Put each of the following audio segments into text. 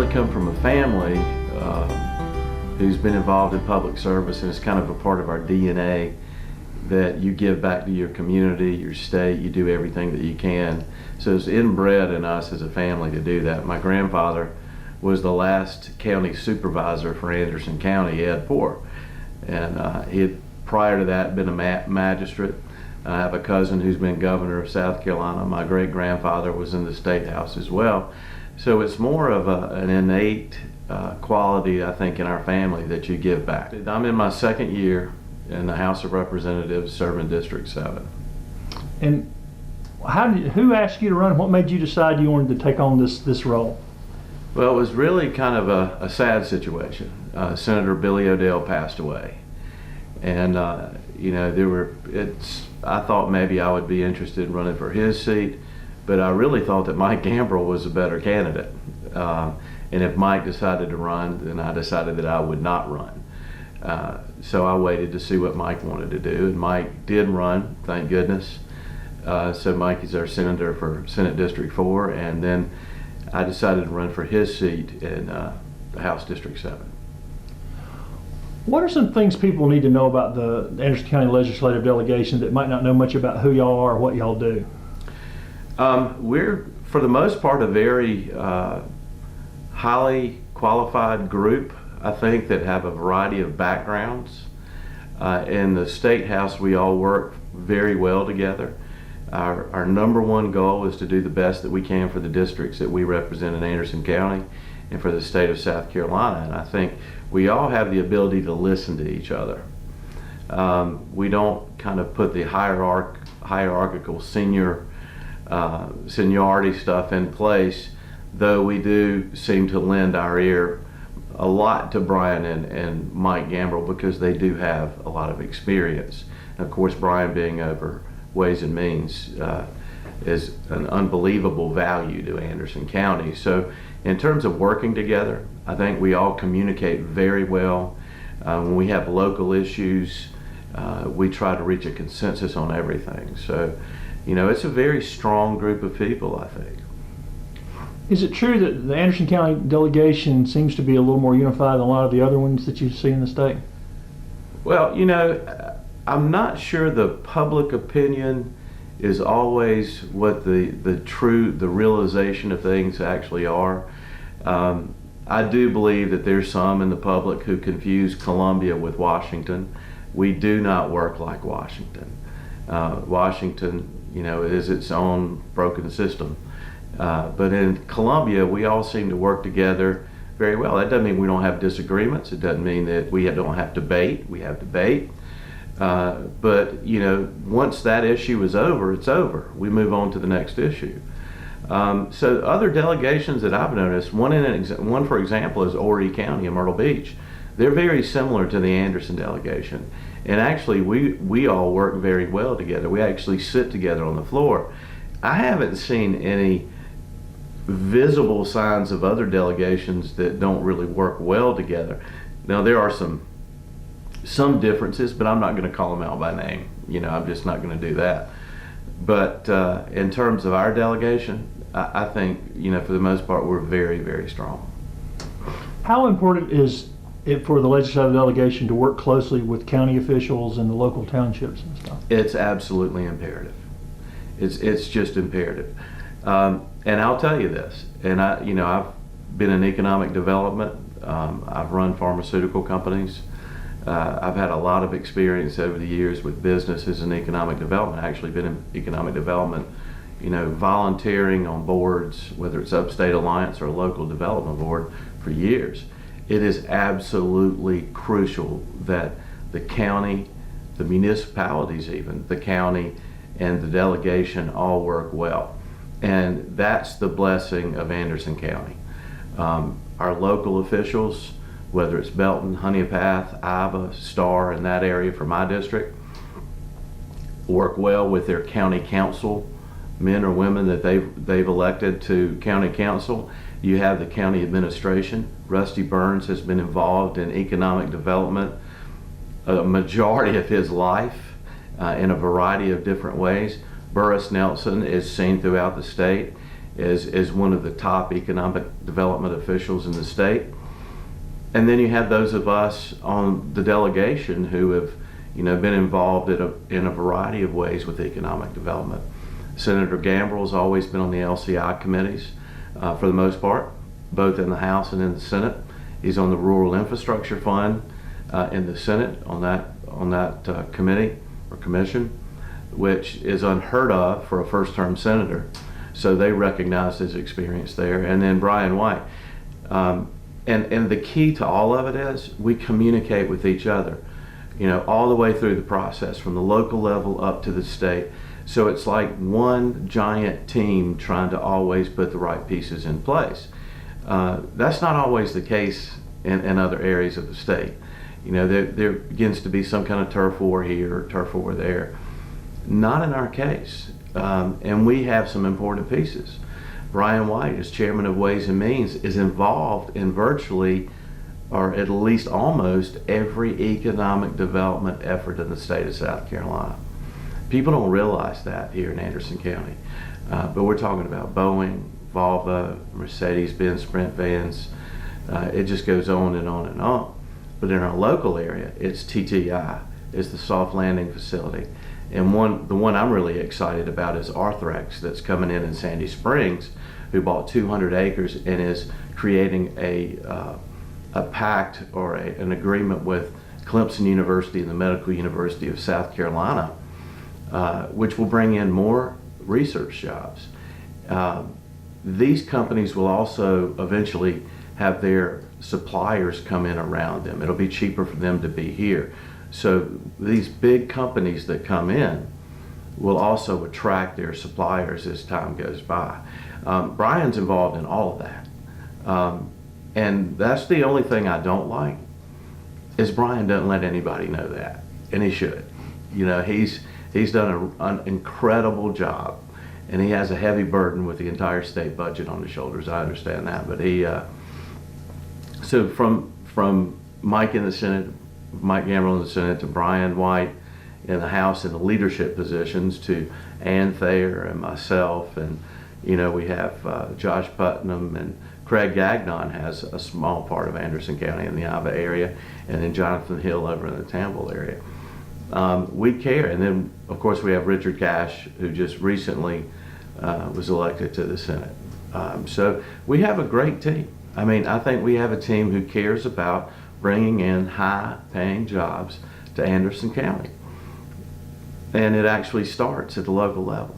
really come from a family who's been involved in public service, and it's kind of a part of our DNA that you give back to your community, your state, you do everything that you can. So it's inbred in us as a family to do that. My grandfather was the last county supervisor for Anderson County, Ed Poor. And he had, prior to that, been a magistrate. I have a cousin who's been governor of South Carolina. My great-grandfather was in the State House as well. So it's more of an innate quality, I think, in our family that you give back. I'm in my second year in the House of Representatives serving District 7. And who asked you to run? What made you decide you wanted to take on this role? Well, it was really kind of a sad situation. Senator Billy Odell passed away. And you know, I thought maybe I would be interested in running for his seat, but I really thought that Mike Gambrill was a better candidate. And if Mike decided to run, then I decided that I would not run. So I waited to see what Mike wanted to do, and Mike did run, thank goodness. So Mike is our senator for Senate District 4, and then I decided to run for his seat in the House District 7. What are some things people need to know about the Anderson County Legislative Delegation that might not know much about who y'all are or what y'all do? We're, for the most part, a very highly qualified group, I think, that have a variety of backgrounds. In the State House, we all work very well together. Our number one goal is to do the best that we can for the districts that we represent in Anderson County and for the state of South Carolina. And I think we all have the ability to listen to each other. We don't kind of put the hierarchical seniority stuff in place, though we do seem to lend our ear a lot to Brian and Mike Gambrill because they do have a lot of experience. And of course, Brian being over Ways and Means is an unbelievable value to Anderson County. So in terms of working together, I think we all communicate very well. When we have local issues, we try to reach a consensus on everything. So, you know, it's a very strong group of people, I think. Is it true that the Anderson County delegation seems to be a little more unified than a lot of the other ones that you see in the state? Well, you know, I'm not sure the public opinion is always what the realization of things actually are. I do believe that there's some in the public who confuse Columbia with Washington. We do not work like Washington. Washington, you know, is its own broken system. But in Columbia, we all seem to work together very well. That doesn't mean we don't have disagreements. It doesn't mean that we don't have debate. We have debate. But, you know, once that issue is over, it's over. We move on to the next issue. So other delegations that I've noticed, one for example is Horry County in Myrtle Beach. They're very similar to the Anderson delegation. And actually, we all work very well together. We actually sit together on the floor. I haven't seen any visible signs of other delegations that don't really work well together. Now, there are some differences, but I'm not going to call them out by name. You know, I'm just not going to do that. But in terms of our delegation, I think, you know, for the most part, we're very, very strong. How important is it for the legislative delegation to work closely with county officials and the local townships and stuff? It's absolutely imperative. It's just imperative. And I'll tell you this, and I've been in economic development. I've run pharmaceutical companies. I've had a lot of experience over the years with businesses and economic development. I've actually been in economic development, you know, volunteering on boards, whether it's Upstate Alliance or a local development board, for years. It is absolutely crucial that the county, the municipalities even, the county and the delegation all work well. And that's the blessing of Anderson County. Our local officials, whether it's Belton, Honeypath, Iva, Starr, in that area for my district, work well with their county council, men or women that they've elected to county council. You have the county administration. Rusty Burns has been involved in economic development a majority of his life in a variety of different ways. Burris Nelson is seen throughout the state. as one of the top economic development officials in the state. And then you have those of us on the delegation who have, been involved in a variety of ways with economic development. Senator Gambrell's always been on the LCI committees for the most part, both in the House and in the Senate. He's on the Rural Infrastructure Fund in the Senate on that committee or commission, which is unheard of for a first-term senator. So they recognized his experience there. And then Brian White. And the key to all of it is we communicate with each other, all the way through the process, from the local level up to the state. So it's like one giant team trying to always put the right pieces in place. That's not always the case in other areas of the state. There begins to be some kind of turf war here or turf war there. Not in our case. And we have some important pieces. Brian White, as chairman of Ways and Means, is involved in virtually, or at least almost, every economic development effort in the state of South Carolina. People don't realize that here in Anderson County. But we're talking about Boeing, Volvo, Mercedes-Benz Sprint vans. It just goes on and on and on. But in our local area, it's TTI, it's the soft landing facility. And the one I'm really excited about is Arthrex, that's coming in Sandy Springs, who bought 200 acres and is creating a pact or an agreement with Clemson University and the Medical University of South Carolina, which will bring in more research jobs. These companies will also eventually have their suppliers come in around them. It'll be cheaper for them to be here. So these big companies that come in will also attract their suppliers as time goes by. Brian's involved in all of that. And that's the only thing I don't like, is Brian doesn't let anybody know that, and he should. He's done an incredible job, and he has a heavy burden with the entire state budget on his shoulders. I understand that, but so from Mike in the Senate, Mike Gambrell in the Senate, to Brian White in the House in the leadership positions, to Ann Thayer and myself, and we have Josh Putnam, and Craig Gagnon has a small part of Anderson County in the Ivy area, and then Jonathan Hill over in the Tambell area. We care. And then of course we have Richard Cash, who just recently was elected to the Senate. So we have a great team. I think we have a team who cares about bringing in high-paying jobs to Anderson County. And it actually starts at the local level,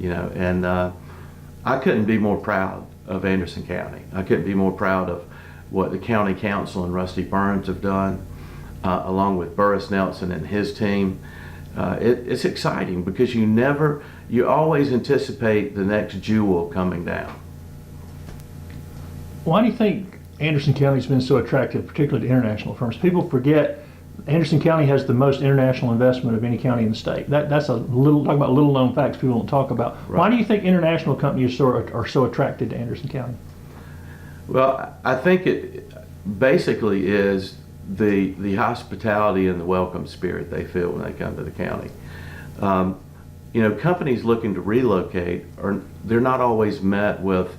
and I couldn't be more proud of Anderson County. I couldn't be more proud of what the county council and Rusty Burns have done, along with Burris Nelson and his team. It's exciting because you always anticipate the next jewel coming down. Why do you think Anderson County's been so attractive, particularly to international firms? People forget Anderson County has the most international investment of any county in the state. That's talk about little known facts people don't talk about. Right. Why do you think international companies are so attracted to Anderson County? Well, I think it basically is the hospitality and the welcome spirit they feel when they come to the county. Companies looking to relocate, they're not always met with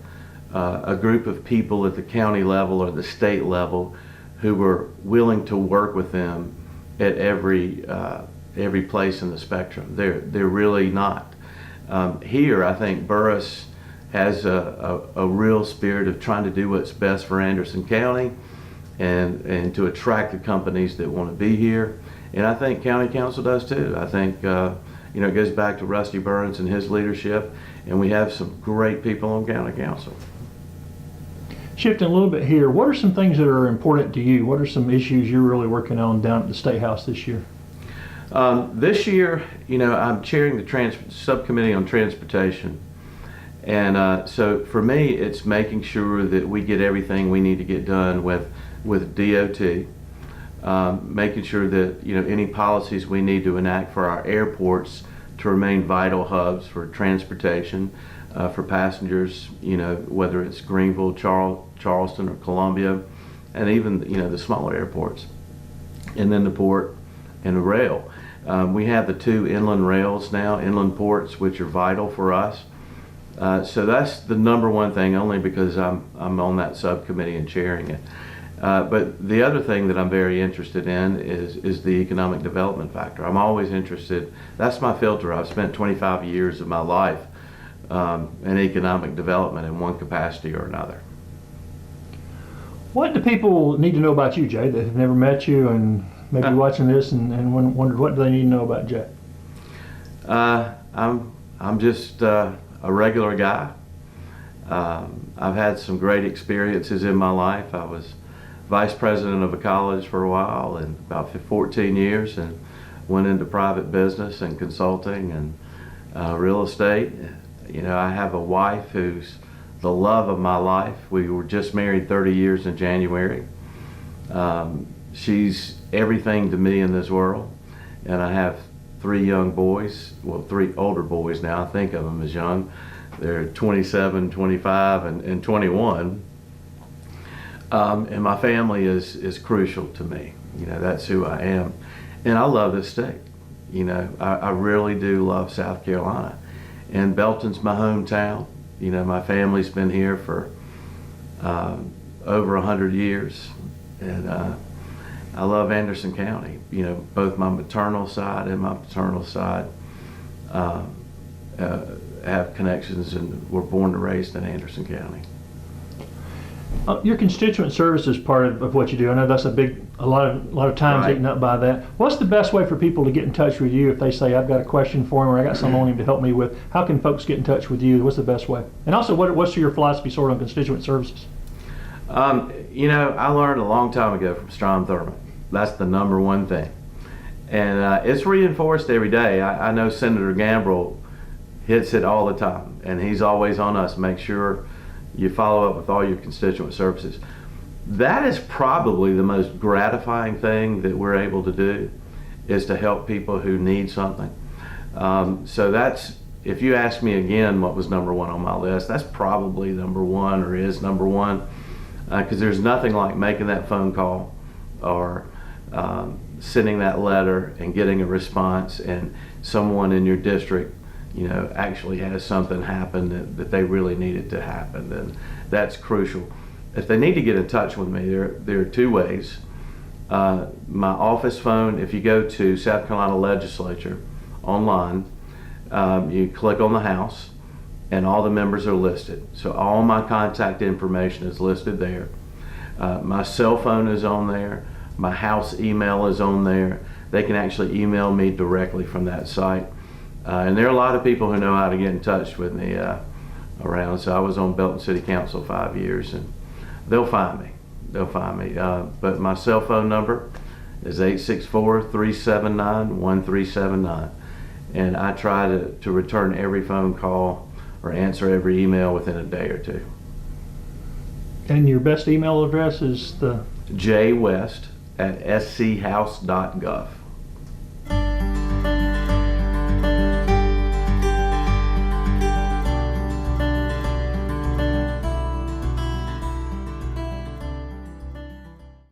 a group of people at the county level or the state level who are willing to work with them at every place in the spectrum. They're really not. Here, I think Burris has a real spirit of trying to do what's best for Anderson County and to attract the companies that want to be here. And I think County Council does too. I think it goes back to Rusty Burns and his leadership, and we have some great people on County Council. Shifting a little bit here, what are some things that are important to you? What are some issues you're really working on down at the State House this year? This year, I'm chairing the subcommittee on transportation. And so for me, it's making sure that we get everything we need to get done with DOT, making sure that any policies we need to enact for our airports to remain vital hubs for transportation, for passengers, whether it's Greenville, Charleston, or Columbia, and even the smaller airports, and then the port and the rail. We have the two inland rails now, inland ports, which are vital for us. So that's the number one thing, only because I'm on that subcommittee and chairing it. But the other thing that I'm very interested in is the economic development factor. I'm always interested. That's my filter. I've spent 25 years of my life in economic development in one capacity or another. What do people need to know about you, Jay, that have never met you and maybe watching this and wondered what do they need to know about Jay? I'm just a regular guy. I've had some great experiences in my life. I was vice president of a college for a while and about 14 years, and went into private business and consulting and real estate. You know, I have a wife who's the love of my life. We were just married 30 years in January. She's everything to me in this world, and I have 3 young boys, well, 3 older boys now. I think of them as young. They're 27, 25, and 21. And my family is crucial to me. You know, that's who I am. And I love this state. You know, I really do love South Carolina. And Belton's my hometown. You know, my family's been here for over 100 years. And I love Anderson County. You know, both my maternal side and my paternal side have connections and were born and raised in Anderson County. Your constituent service is part of what you do. I know that's a lot of times Right. eaten up by that. What's the best way for people to get in touch with you if they say, I've got a question for him or I got something I want him to help me with? How can folks get in touch with you? What's the best way? And also, what's your philosophy sort of on constituent services? You know, I learned a long time ago from Strom Thurmond. That's the number one thing. And it's reinforced every day. I know Senator Gambrill hits it all the time, and he's always on us. Make sure you follow up with all your constituent services. That is probably the most gratifying thing that we're able to do, is to help people who need something. So that's, if you ask me again what was number one on my list, that's probably number one, or is number one, because there's nothing like making that phone call or sending that letter and getting a response, and someone in your district, you know, actually has something happen that they really needed to happen. And that's crucial. If they need to get in touch with me, there are 2 ways. My office phone, if you go to South Carolina Legislature online, you click on the House and all the members are listed. So all my contact information is listed there. My cell phone is on there. My House email is on there. They can actually email me directly from that site. And there are a lot of people who know how to get in touch with me around. So I was on Belton City Council 5 years, and they'll find me. But my cell phone number is 864-379-1379. And I try to return every phone call or answer every email within a day or 2. And your best email address is the jwest@schouse.gov.